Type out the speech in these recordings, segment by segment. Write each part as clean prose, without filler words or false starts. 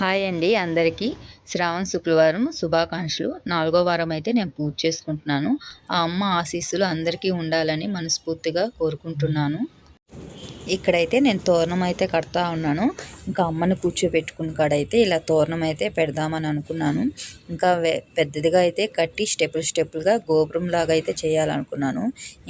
Hi అండి అందరికీ. శ్రావణ శుక్రవారం శుభాకాంక్షలు. 4గో వారం అయితే నేను పూజ చేసుకుంటున్నాను. ఆ అమ్మ ఆశీస్సులు అందరికీ ఉండాలని మనస్ఫూర్తిగా కోరుకుంటున్నాను. ఇక్కడైతే నేను తోరణం అయితే కడతా ఉన్నాను. ఇంకా అమ్మని కూర్చోబెట్టుకుని కాడైతే ఇలా తోరణం అయితే పెడదామని అనుకున్నాను. ఇంకా పెద్దదిగా అయితే కట్టి స్టెప్పులుగా గోపురం లాగా అయితే చేయాలనుకున్నాను.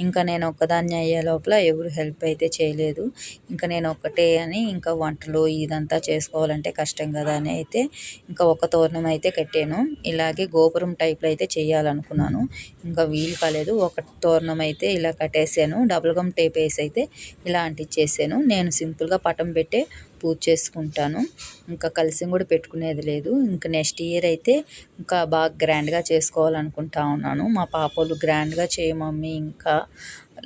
ఇంకా నేను ఒక్కదాన్ని అయ్యే లోపల ఎవరు హెల్ప్ అయితే చేయలేదు. ఇంకా నేను ఒక్కటే అని ఇంకా వంటలు ఇదంతా చేసుకోవాలంటే కష్టం కదా అని అయితే ఇంకా ఒక తోరణం అయితే కట్టాను. ఇలాగే గోపురం టైప్లో అయితే చేయాలనుకున్నాను. ఇంకా వీలు కాలేదు. ఒక తోరణం అయితే ఇలా కట్టేసాను. డబుల్ గమ్ టేప్ వేసి అయితే ఇలా అంటించేసాను. నేను సింపుల్గా పటం పెట్టే పూజ చేసుకుంటాను. ఇంకా కలశం కూడా పెట్టుకునేది లేదు. ఇంకా నెక్స్ట్ ఇయర్ అయితే ఇంకా బాగా గ్రాండ్గా చేసుకోవాలనుకుంటా ఉన్నాను. మా పాపలు గ్రాండ్గా చేయ మమ్మీ, ఇంకా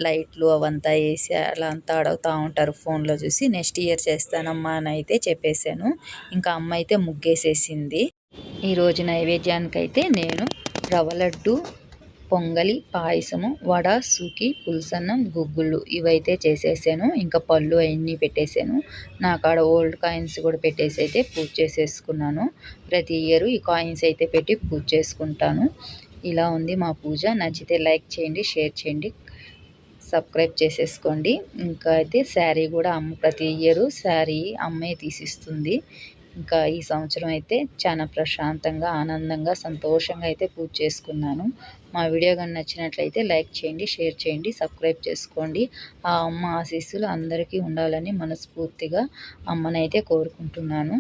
లైట్లు అవంతా వేసి అలా అంతా అడుగుతూ ఉంటారు ఫోన్లో చూసి. నెక్స్ట్ ఇయర్ చేస్తానమ్మా అని అయితే చెప్పేశాను. ఇంకా అమ్మ అయితే ముగ్గేసేసింది. ఈరోజు నైవేద్యానికైతే నేను రవ్వ లడ్డు, పొంగలి, పాయసము, వడ, సూకి, పులుసన్నం, గుగ్గుళ్ళు ఇవైతే చేసేసాను. ఇంకా పళ్ళు అవన్నీ పెట్టేశాను. నా కాడ ఓల్డ్ కాయిన్స్ కూడా పెట్టేసి అయితే పూజ చేసేసుకున్నాను. ప్రతి ఇయర్ ఈ కాయిన్స్ అయితే పెట్టి పూజ చేసుకుంటాను. ఇలా ఉంది మా పూజ. నచ్చితే లైక్ చేయండి, షేర్ చేయండి, సబ్స్క్రైబ్ చేసేసుకోండి. ఇంకా అయితే శారీ కూడా ప్రతి ఇయర్ శారీ అమ్మే తీసిస్తుంది. ఇంకా ఈ సంవత్సరం అయితే చాలా ప్రశాంతంగా, ఆనందంగా, సంతోషంగా అయితే పూజ చేసుకున్నాను. మా వీడియో కానీ నచ్చినట్లయితే లైక్ చేయండి, షేర్ చేయండి, సబ్స్క్రైబ్ చేసుకోండి. ఆ అమ్మ ఆశీస్సులు అందరికీ ఉండాలని మనస్ఫూర్తిగా అమ్మనైతే కోరుకుంటున్నాను.